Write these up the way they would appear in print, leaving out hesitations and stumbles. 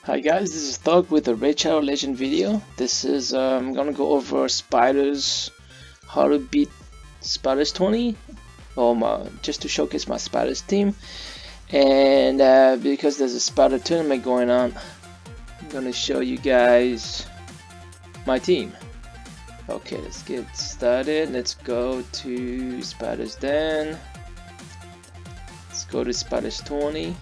Hi guys, this is Thug with a Raid Shadow Legend video. This is I'm gonna go over spiders, how to beat spiders 20, just to showcase my spiders team. And because there's a spider tournament going on, I'm gonna show you guys my team. Okay, let's get started. Let's go to spiders den. Let's go to spiders 20.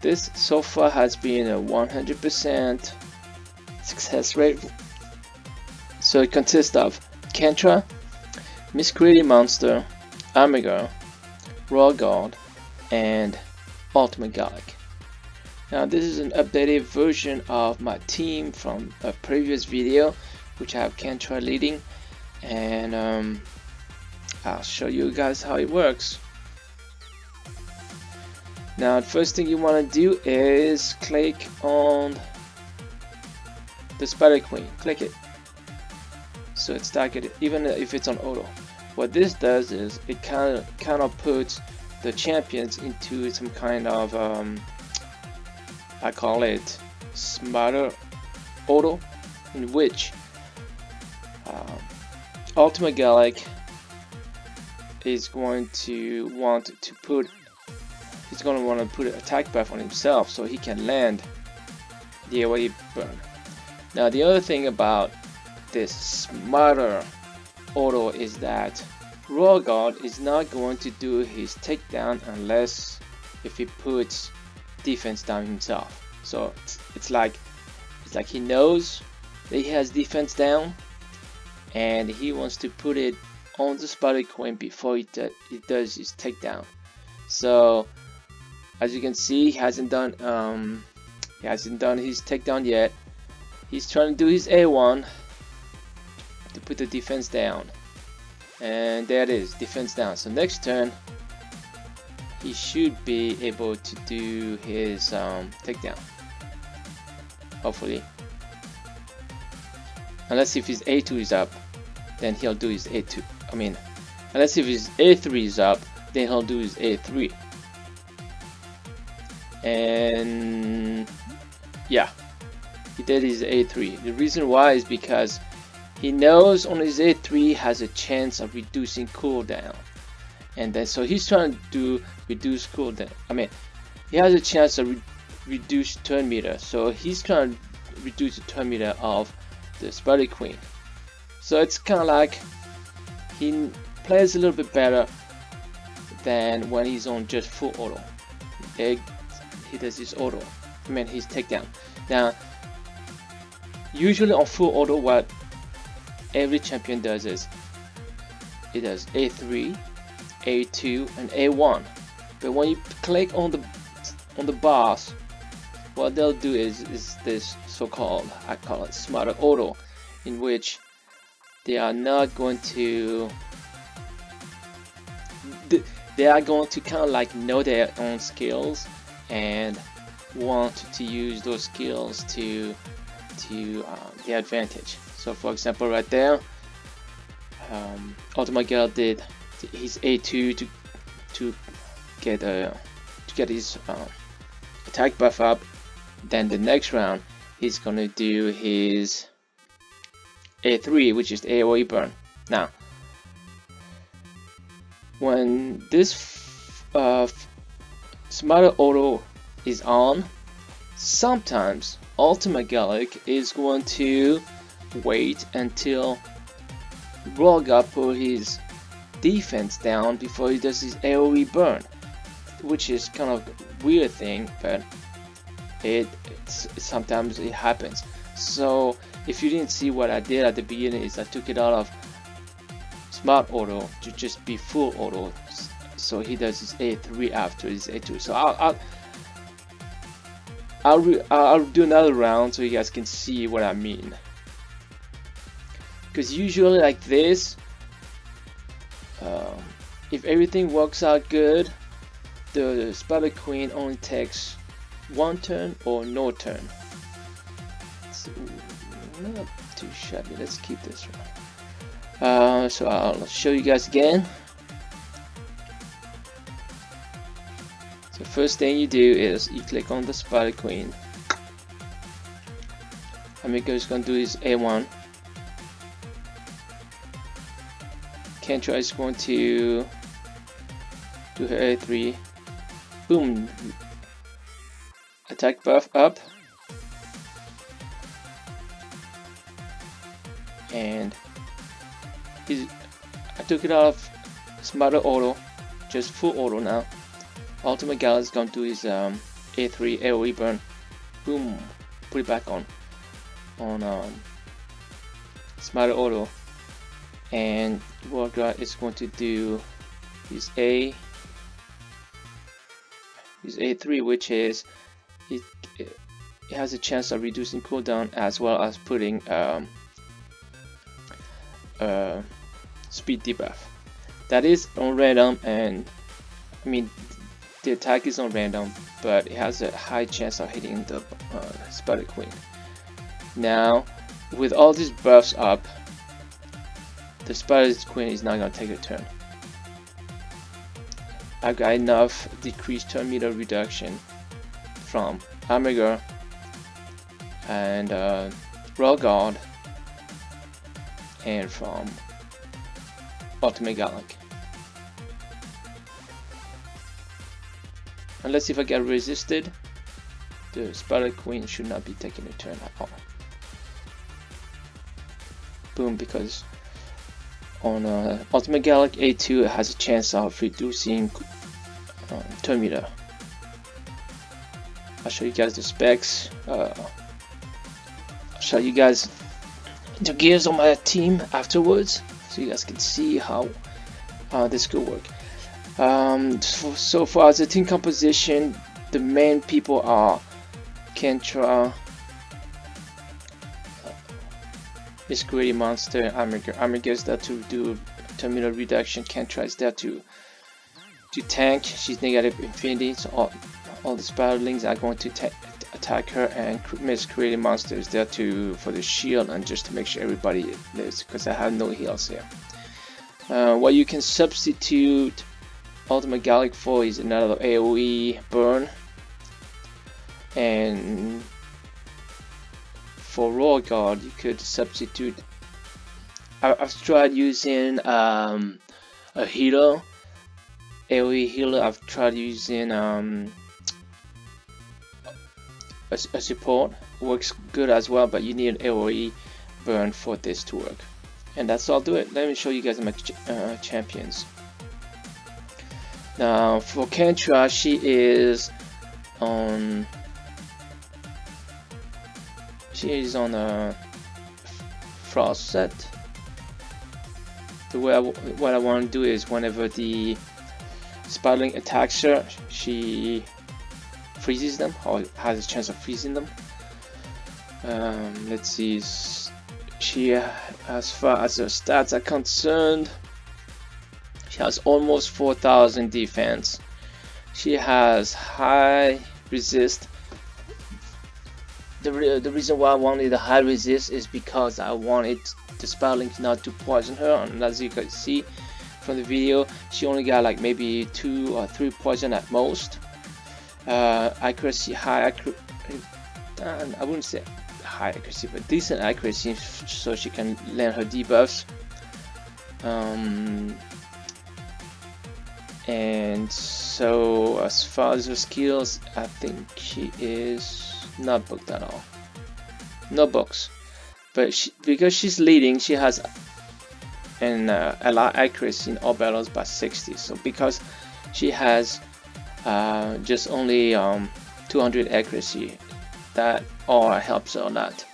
This so far has been a 100% success rate. So it consists of Kentra, Miss Greedy Monster, Amiga, Raw God, and Ultimate Gallic. Now this is an updated version of my team from a previous video, which I have Kentra leading, and I'll show you guys how it works. Now the first thing you want to do is click on the Spider Queen. Click it so it's targeted even if it's on auto. What this does is it kind of puts the champions into some kind of I call it smarter auto, in which Ultimate Gallic is going to want to put an attack buff on himself so he can land the AoE burn. Now the other thing about this smarter auto is that Raw God is not going to do his takedown unless if he puts defense down himself. So it's like he knows that he has defense down and he wants to put it on the Spider Queen before he does his takedown. So as you can see, he hasn't done his takedown yet. He's trying to do his A1 to put the defense down, and there it is, defense down. So next turn, he should be able to do his takedown. Hopefully, unless if his A2 is up, then he'll do his A2. Unless if his A3 is up, then he'll do his A3. And yeah, he did his A3. The reason why is because he knows on his A3 has a chance of reducing cooldown, and then so he's trying to reduce cooldown. He has a chance of reduce turn meter, so he's trying to reduce the turn meter of the Spider Queen. So it's kind of like he plays a little bit better than when he's on just full auto. He does his auto, his takedown. Now, usually on full auto, what every champion does is it does A3, A2, and A1. But when you click on the boss, what they'll do is this so-called, I call it smarter auto, in which they are not going to they are going to kind of like know their own skills and want to use those skills to their advantage. So for example, right there, Ultimate Gallic did his A2 to get his attack buff up. Then the next round he's gonna do his A3, which is the AoE burn. Now when this smarter auto is on, sometimes Ultimate Gallic is going to wait until Raw God put his defense down before he does his AoE burn, which is kind of a weird thing, but sometimes it happens. So if you didn't see what I did at the beginning, is I took it out of smart auto to just be full auto, so he does his A3 after his A2. So I'll do another round so you guys can see what I mean. Because usually like this, if everything works out good, the Spider Queen only takes one turn or no turn. So, not too shabby. Let's keep this one. So I'll show you guys again. So first thing you do is you click on the Spider Queen, Amiga is going to do his A1. Kentra is going to do her A3. Boom. Attack buff up. And I took it off Smarter Auto, just full auto now. Ultimate Gal is going to do his A3 AoE burn. Boom. Put it back on Smarter Auto. And Warguard is going to do his A3, which is it has a chance of reducing cooldown as well as putting speed debuff. That is on random, and I mean the attack is on random, but it has a high chance of hitting the Spider Queen. Now, with all these buffs up, the Spider Queen is not going to take a turn. I've got enough decreased turn meter reduction from Amiga and Royal Guard and from Ultimate Gallic. Unless if I get resisted, the Spider Queen should not be taking a turn at all. Boom, because on Ultimate Gallic A2 it has a chance of reducing turn meter. I'll show you guys the specs. I'll show you guys the gears on my team afterwards, so you guys can see how this could work. So far as the team composition, the main people are Kentra, Miss Greedy Monster, Amiga is there to do turn meter reduction. Kentra is there to tank. She's negative infinity, so all the spiderlings are going to attack her, and Miss Greedy Monster is there for the shield and just to make sure everybody lives, because I have no heals here. What you can substitute Ultimate Gallic for is another AoE burn, and for Royal Guard you could substitute. I've tried using a healer, AoE healer. I've tried using a support, works good as well, but you need an AoE burn for this to work. And that's all. Do it. Let me show you guys my champions. Now for Kentra, she is on a frost set. The way what I want to do is whenever the spiderling attacks her, she freezes them, or has a chance of freezing them. Let's see. She, as far as her stats are concerned, she has almost 4,000 defense. She has high resist. The reason why I wanted the high resist is because I wanted the spiderlings not to poison her, and as you can see from the video, she only got like maybe 2 or 3 poison at most. Accuracy, high accuracy, I wouldn't say high accuracy, but decent accuracy, so she can land her debuffs. And so as far as her skills, I think she is not booked at all. No books, but because she's leading, she has an ally accuracy in all battles by 60. So because she has just only 200 accuracy, that all helps her a lot.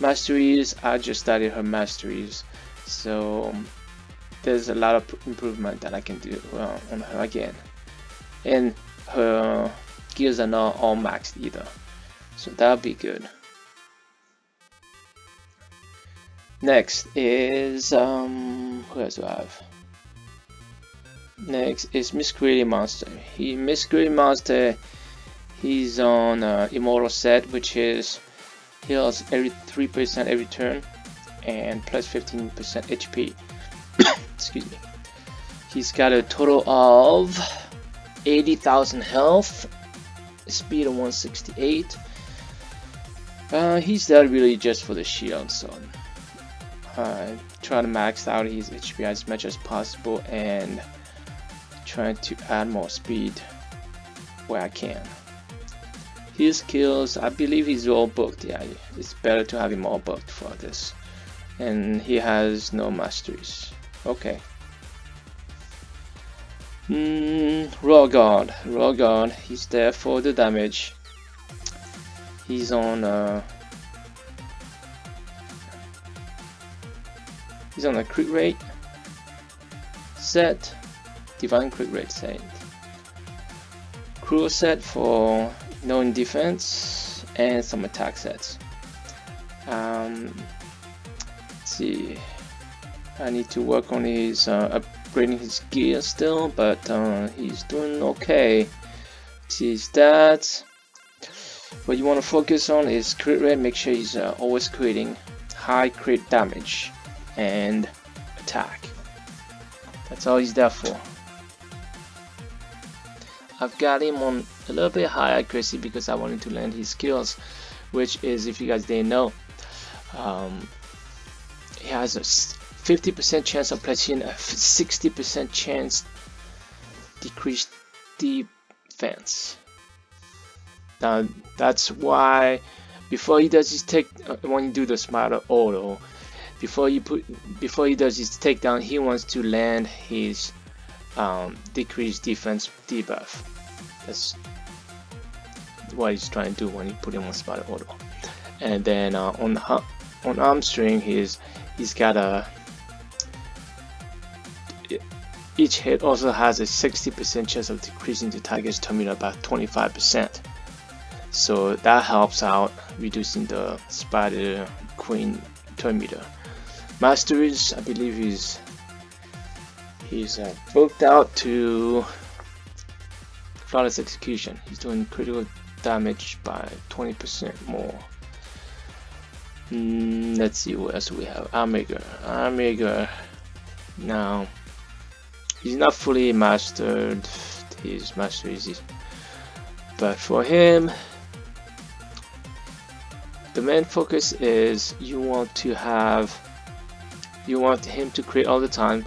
Masteries, I just studied her masteries, so there's a lot of improvement that I can do on her again. And her gears are not all maxed either, so that'll be good. Next is who else do I have? Next is Miss Greedy Monster. Miss Greedy Monster, he's on Immortal set, which is heals every 3% every turn and plus 15% HP. Excuse me. He's got a total of 80,000 health, speed of 168. He's there really just for the shield, so trying to max out his HP as much as possible and trying to add more speed where I can. His skills, I believe he's all booked. Yeah, it's better to have him all booked for this. And he has no masteries. Okay. Raw Guard, he's there for the damage. He's on a crit rate set, divine crit rate set, cruel set for knowing defense, and some attack sets. Let's see, I need to work on his upgrading his gear still, but he's doing okay. See his stats. What you want to focus on is crit rate. Make sure he's always critting, high crit damage and attack. That's all he's there for. I've got him on a little bit high accuracy because I wanted to land his skills, which is, if you guys didn't know, he has a 50% chance of placing a 60% chance decreased defense. Now that's why before he does his when you do the smarter auto, before he does his takedown, he wants to land his decreased defense debuff. That's what he's trying to do when you put him on smarter auto. And then on Armstring, he's got a each hit also has a 60% chance of decreasing the target's turn meter by 25%. So that helps out reducing the Spider Queen turn meter. Masteries, I believe he's booked out to Flawless Execution. He's doing critical damage by 20% more. Let's see what else we have. Armiger. Now he's not fully mastered his masteries, but for him, the main focus is you want him to crit all the time.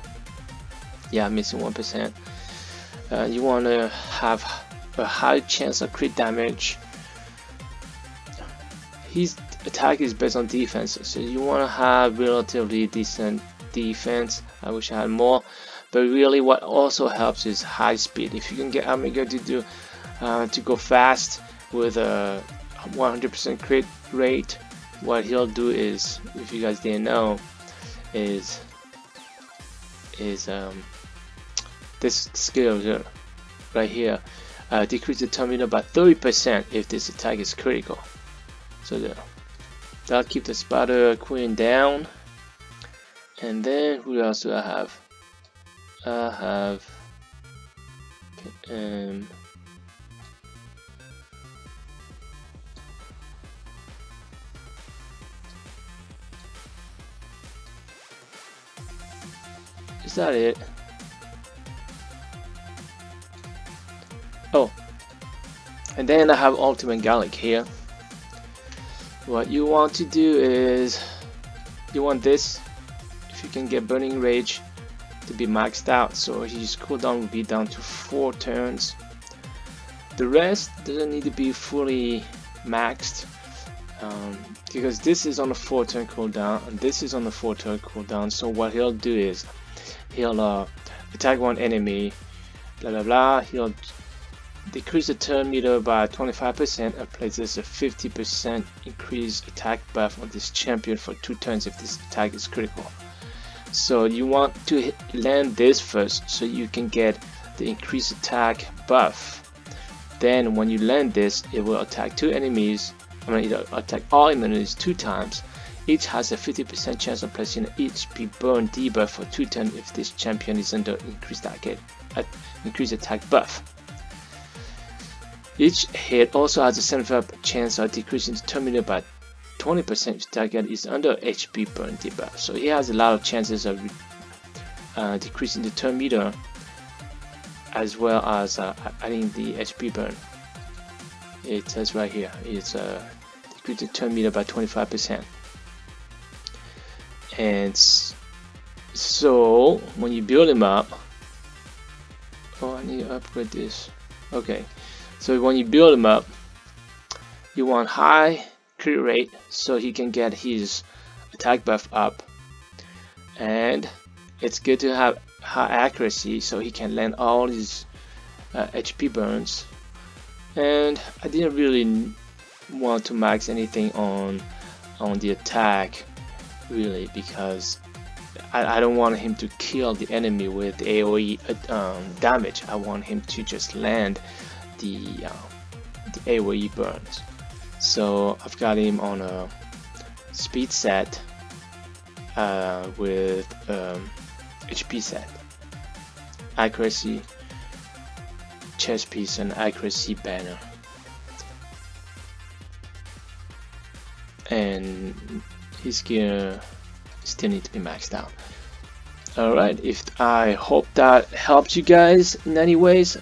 Yeah, missing 1%. You want to have a high chance of crit damage. His attack is based on defense, so you want to have relatively decent defense. I wish I had more, but really what also helps is high speed. If you can get Amiga to go fast with a 100% crit rate, what he'll do is, if you guys didn't know, is this skill right here, decrease the turn meter by 30% if this attack is critical. So that'll keep the Spider Queen down. And then who else do I have? I have is that it? Oh, and then I have Ultimate Gallic here. What you want to do is you want this, if you can get Burning Rage to be maxed out, so his cooldown will be down to 4 turns. The rest doesn't need to be fully maxed, because this is on a 4-turn cooldown and this is on a 4-turn cooldown. So what he'll do is he'll attack one enemy, blah blah blah. He'll decrease the turn meter by 25% and places a 50% increased attack buff on this champion for 2 turns if this attack is critical. So you want to land this first so you can get the increased attack buff. Then when you land this, it will attack 2 enemies. I mean, it'll attack all enemies 2 times. Each has a 50% chance of placing an HP burn debuff for 2 turns if this champion is under increased attack buff. Each hit also has a 75% chance of decreasing the turn meter by 20% if the target is under HP burn debuff. So he has a lot of chances of decreasing the turn meter as well as adding the HP burn. It says right here, it's increase the turn meter by 25%. And so when you build him up, oh, I need to upgrade this. Okay, so when you build him up, you want high crit rate so he can get his attack buff up, and it's good to have high accuracy so he can land all his HP burns. And I didn't really want to max anything on the attack really, because I don't want him to kill the enemy with AoE damage. I want him to just land the AoE burns. So I've got him on a speed set with HP set, accuracy, chest piece, and accuracy banner. And his gear still need to be maxed out. Alright, I hope that helped you guys in any ways.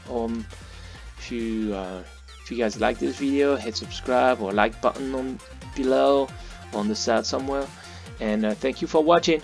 If you guys like this video, hit subscribe or like button on below on the side somewhere. And thank you for watching.